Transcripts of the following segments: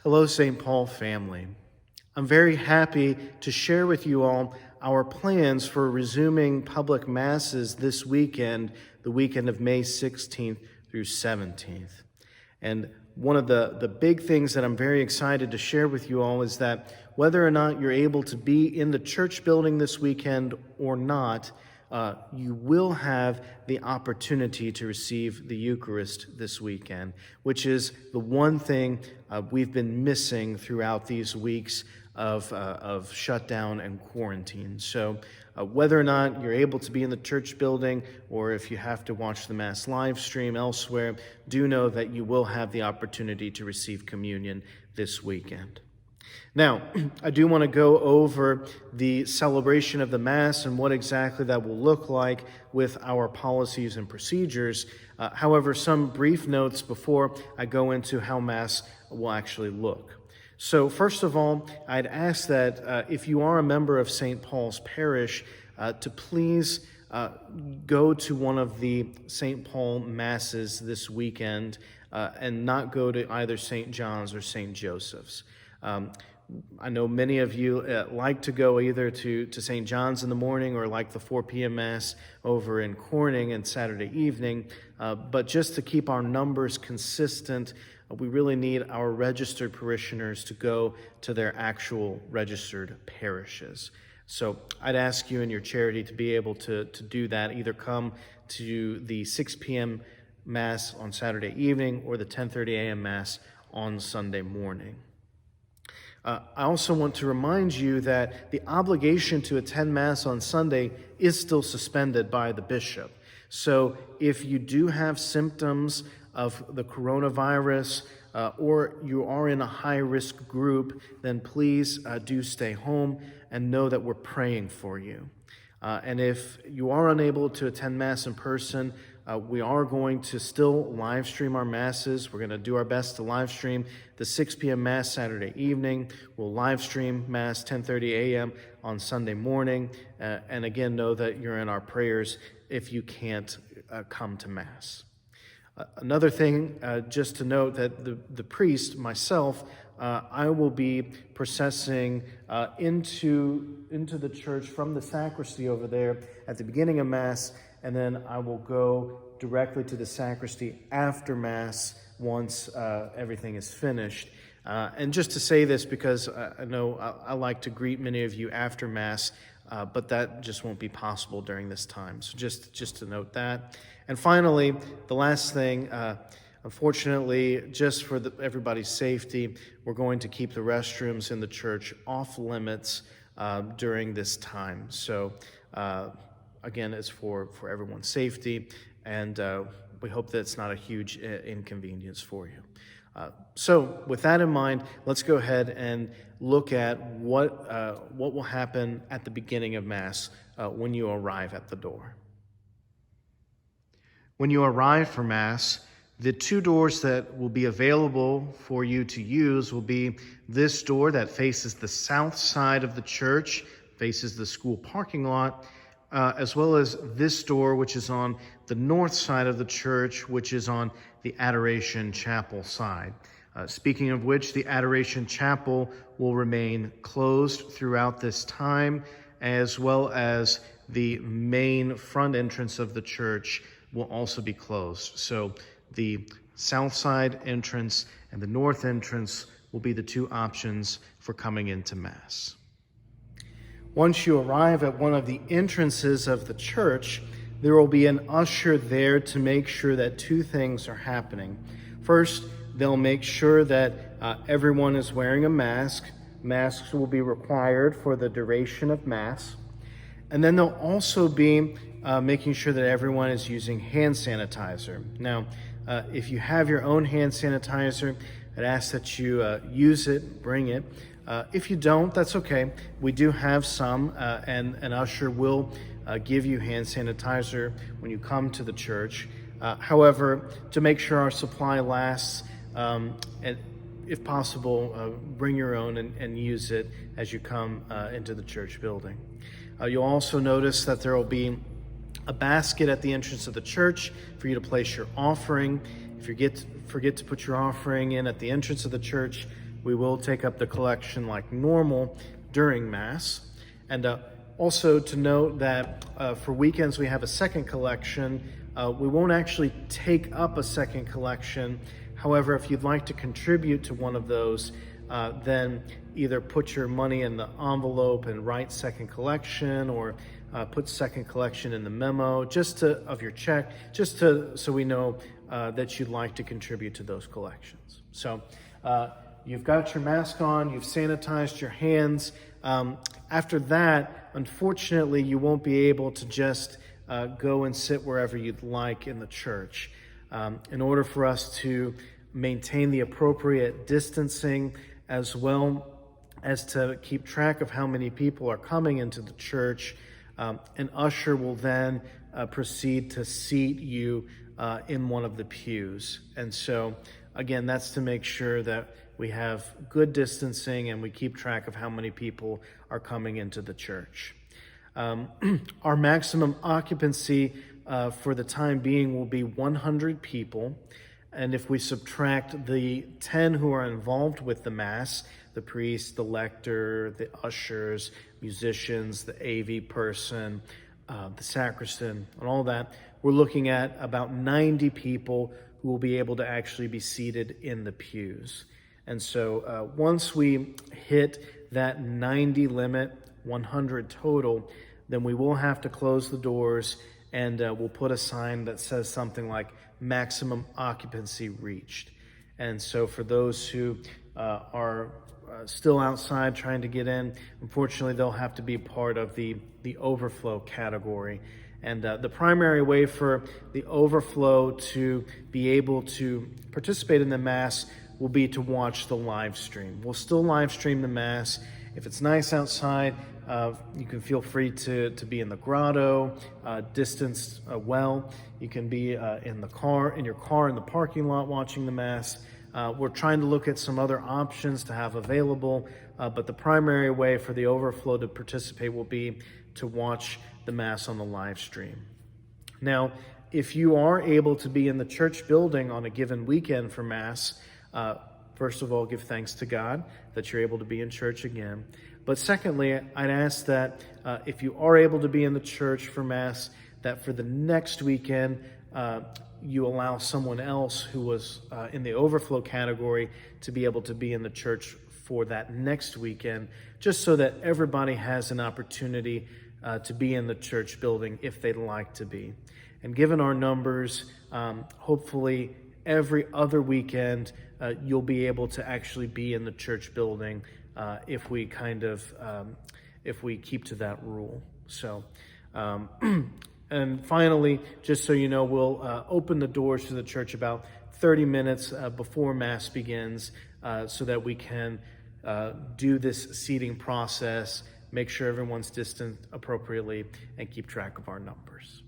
Hello, St. Paul family. I'm very happy to share with you all our plans for resuming public masses this weekend, the weekend of May 16th through 17th. And one of the big things that I'm very excited to share with you all is that whether or not you're able to be in the church building this weekend or not, you will have the opportunity to receive the Eucharist this weekend, which is the one thing we've been missing throughout these weeks of shutdown and quarantine. So whether or not you're able to be in the church building or if you have to watch the Mass live stream elsewhere, do know that you will have the opportunity to receive communion this weekend. Now, I do want to go over the celebration of the Mass and what exactly that will look like with our policies and procedures. However, some brief notes before I go into how Mass will actually look. So first of all, I'd ask that if you are a member of St. Paul's Parish, to please go to one of the St. Paul Masses this weekend and not go to either St. John's or St. Joseph's. I know many of you like to go either to St. John's in the morning or like the 4 p.m. Mass over in Corning and Saturday evening, but just to keep our numbers consistent, we really need our registered parishioners to go to their actual registered parishes. So I'd ask you in your charity to be able to do that, either come to the 6 p.m. Mass on Saturday evening or the 10:30 a.m. Mass on Sunday morning. I also want to remind you that the obligation to attend Mass on Sunday is still suspended by the bishop. So if you do have symptoms of the coronavirus or you are in a high-risk group, then please do stay home and know that we're praying for you. And if you are unable to attend Mass in person, we are going to still live stream our Masses. We're going to do our best to live stream the 6 p.m. Mass Saturday evening. We'll live stream Mass 10:30 a.m. on Sunday morning. And again, know that you're in our prayers if you can't come to Mass. Another thing, just to note that the priest, myself, I will be processing into the church from the sacristy over there at the beginning of Mass, and then I will go directly to the sacristy after Mass once everything is finished. And just to say this, because I know I like to greet many of you after Mass, but that just won't be possible during this time. So just to note that. And finally, the last thing, unfortunately, just for everybody's safety, we're going to keep the restrooms in the church off limits during this time. So again, it's for everyone's safety, and we hope that it's not a huge inconvenience for you. So with that in mind, let's go ahead and look at what will happen at the beginning of Mass when you arrive at the door. When you arrive for Mass, the two doors that will be available for you to use will be this door that faces the south side of the church, faces the school parking lot, as well as this door, which is on the north side of the church, which is on the Adoration Chapel side. Speaking of which, the Adoration Chapel will remain closed throughout this time, as well as the main front entrance of the church will also be closed. So the south side entrance and the north entrance will be the two options for coming into Mass. Once you arrive at one of the entrances of the church, there will be an usher there to make sure that two things are happening. First, they'll make sure that everyone is wearing a mask. Masks will be required for the duration of Mass. And then they'll also be making sure that everyone is using hand sanitizer. Now, if you have your own hand sanitizer, I'd ask that you use it, bring it. If you don't, that's okay. We do have some, and an usher will give you hand sanitizer when you come to the church. However, to make sure our supply lasts, and if possible, bring your own and use it as you come into the church building. You'll also notice that there will be a basket at the entrance of the church for you to place your offering. If you forget to put your offering in at the entrance of the church, we will take up the collection like normal during Mass. And also to note that for weekends we have a second collection. We won't actually take up a second collection. However, if you'd like to contribute to one of those, then either put your money in the envelope and write second collection, or put second collection in the memo of your check, so we know that you'd like to contribute to those collections. So you've got your mask on, you've sanitized your hands. After that, unfortunately, you won't be able to just go and sit wherever you'd like in the church. In order for us to maintain the appropriate distancing, as well as to keep track of how many people are coming into the church, an usher will then proceed to seat you in one of the pews. And so, again, that's to make sure that we have good distancing and we keep track of how many people are coming into the church. Our maximum occupancy for the time being will be 100 people. And if we subtract the 10 who are involved with the Mass, the priest, the lector, the ushers, musicians, the AV person, the sacristan, and all that, we're looking at about 90 people who will be able to actually be seated in the pews. And so once we hit that 90 limit, 100 total, then we will have to close the doors, and we'll put a sign that says something like maximum occupancy reached. And so for those who are still outside trying to get in, unfortunately, they'll have to be part of the overflow category. And the primary way for the overflow to be able to participate in the Mass will be to watch the live stream. We'll still live stream the Mass. If it's nice outside, you can feel free to be in the grotto, distanced well. You can be in your car in the parking lot watching the Mass. We're trying to look at some other options to have available, but the primary way for the overflow to participate will be to watch the Mass on the live stream. Now, if you are able to be in the church building on a given weekend for Mass, first of all, give thanks to God that you're able to be in church again. But secondly, I'd ask that if you are able to be in the church for Mass, that for the next weekend, you allow someone else who was in the overflow category to be able to be in the church for that next weekend, just so that everybody has an opportunity to be in the church building if they'd like to be. And given our numbers, hopefully every other weekend you'll be able to actually be in the church building if we keep to that rule. So, and finally, just so you know, we'll open the doors to the church about 30 minutes before Mass begins, so that we can do this seating process, make sure everyone's distant appropriately, and keep track of our numbers.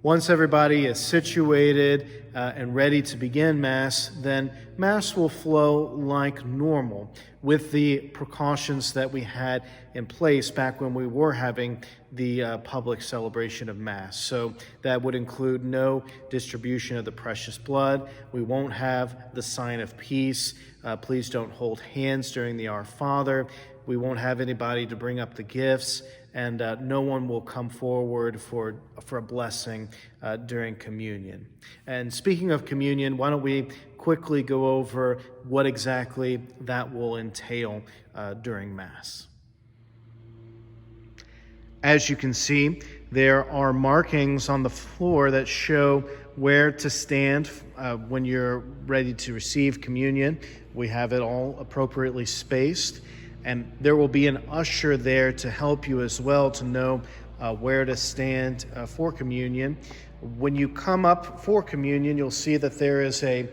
Once everybody is situated and ready to begin Mass, then Mass will flow like normal with the precautions that we had in place back when we were having the public celebration of Mass. So that would include no distribution of the precious blood. We won't have the sign of peace. Please don't hold hands during the Our Father. We won't have anybody to bring up the gifts, and no one will come forward for a blessing during communion. And speaking of communion, why don't we quickly go over what exactly that will entail during Mass. As you can see, there are markings on the floor that show where to stand when you're ready to receive communion. We have it all appropriately spaced. And there will be an usher there to help you as well to know where to stand for communion. When you come up for communion, you'll see that there is a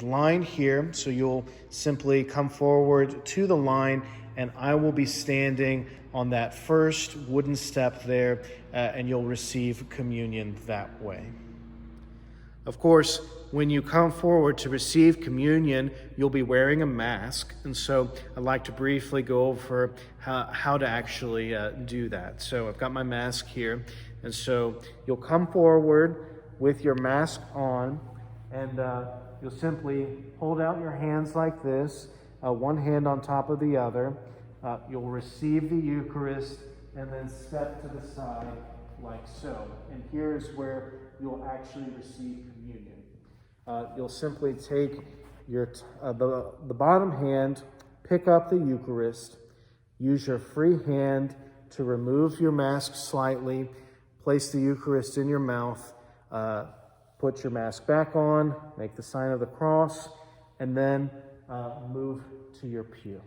line here. So you'll simply come forward to the line, and I will be standing on that first wooden step there, and you'll receive communion that way. Of course, when you come forward to receive communion, you'll be wearing a mask. And so I'd like to briefly go over how to actually do that. So I've got my mask here. And so you'll come forward with your mask on, and you'll simply hold out your hands like this. one hand on top of the other. You'll receive the Eucharist and then step to the side like so. And here's where you'll actually receive communion. You'll simply take the bottom hand, pick up the Eucharist, use your free hand to remove your mask slightly, place the Eucharist in your mouth, put your mask back on, make the sign of the cross, and then move to your pew.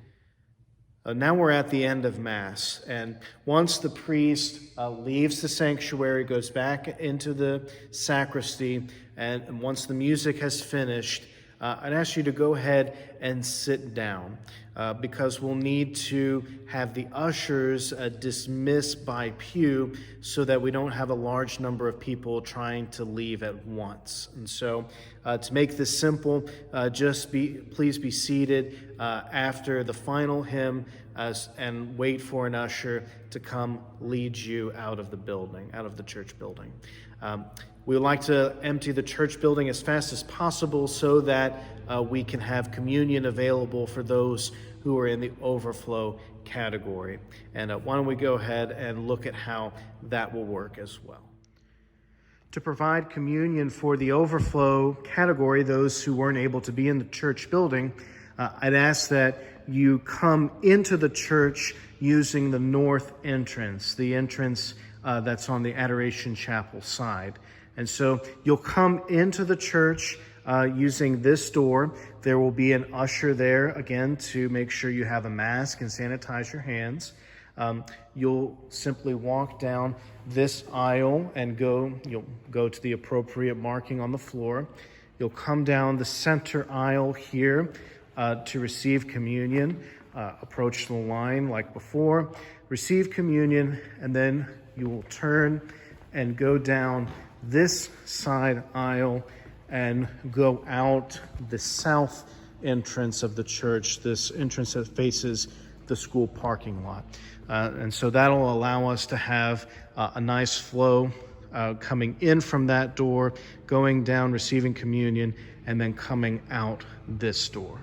Now we're at the end of Mass, and once the priest leaves the sanctuary, goes back into the sacristy, and once the music has finished, I'd ask you to go ahead and sit down because we'll need to have the ushers dismiss by pew so that we don't have a large number of people trying to leave at once. And so to make this simple, please be seated after the final hymn and wait for an usher to come lead you out of the building, out of the church building. We would like to empty the church building as fast as possible so that we can have communion available for those who are in the overflow category. And why don't we go ahead and look at how that will work as well. To provide communion for the overflow category, those who weren't able to be in the church building, I'd ask that you come into the church using the north entrance, the entrance that's on the Adoration Chapel side. And so you'll come into the church using this door. There will be an usher there, again, to make sure you have a mask and sanitize your hands. You'll simply walk down this aisle and you'll go to the appropriate marking on the floor. You'll come down the center aisle here to receive communion. Approach the line like before, receive communion, and then you will turn and go down this side aisle and go out the south entrance of the church, this entrance that faces the school parking lot. And so that'll allow us to have a nice flow coming in from that door, going down, receiving communion, and then coming out this door.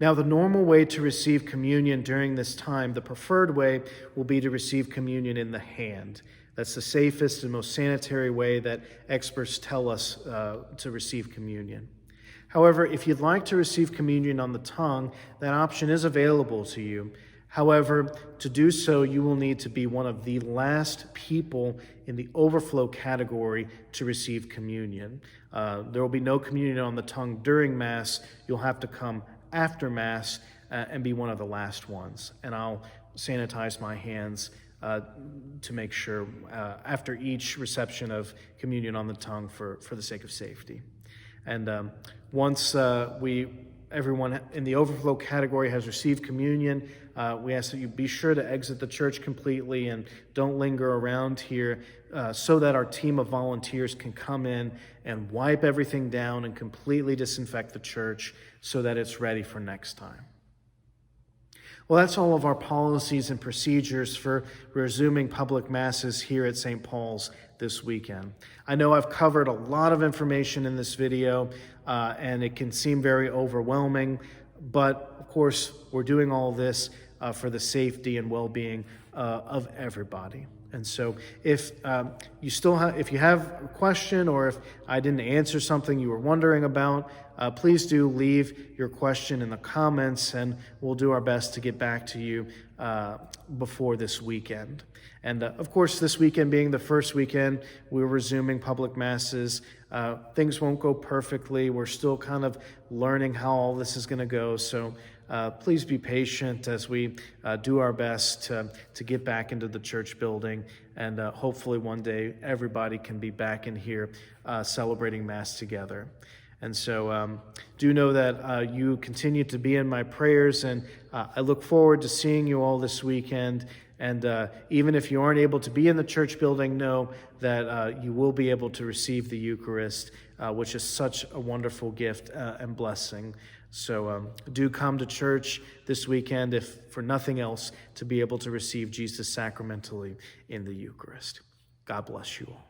Now, the normal way to receive communion during this time, the preferred way, will be to receive communion in the hand. That's the safest and most sanitary way that experts tell us to receive communion. However, if you'd like to receive communion on the tongue, that option is available to you. However, to do so, you will need to be one of the last people in the overflow category to receive communion. There will be no communion on the tongue during Mass. You'll have to come after Mass and be one of the last ones. And I'll sanitize my hands to make sure after each reception of communion on the tongue for the sake of safety. And once everyone in the overflow category has received communion, we ask that you be sure to exit the church completely and don't linger around here so that our team of volunteers can come in and wipe everything down and completely disinfect the church so that it's ready for next time. Well, that's all of our policies and procedures for resuming public masses here at St. Paul's this weekend. I know I've covered a lot of information in this video, and it can seem very overwhelming, but of course, we're doing all this for the safety and well-being of everybody. And so if you have a question or if I didn't answer something you were wondering about, please do leave your question in the comments and we'll do our best to get back to you before this weekend. And of course, this weekend being the first weekend, we're resuming public masses. Things won't go perfectly. We're still kind of learning how all this is going to go. So please be patient as we do our best to get back into the church building. And hopefully one day everybody can be back in here celebrating Mass together. And so do know that you continue to be in my prayers, and I look forward to seeing you all this weekend. And even if you aren't able to be in the church building, know that you will be able to receive the Eucharist, which is such a wonderful gift and blessing. So do come to church this weekend, if for nothing else, to be able to receive Jesus sacramentally in the Eucharist. God bless you all.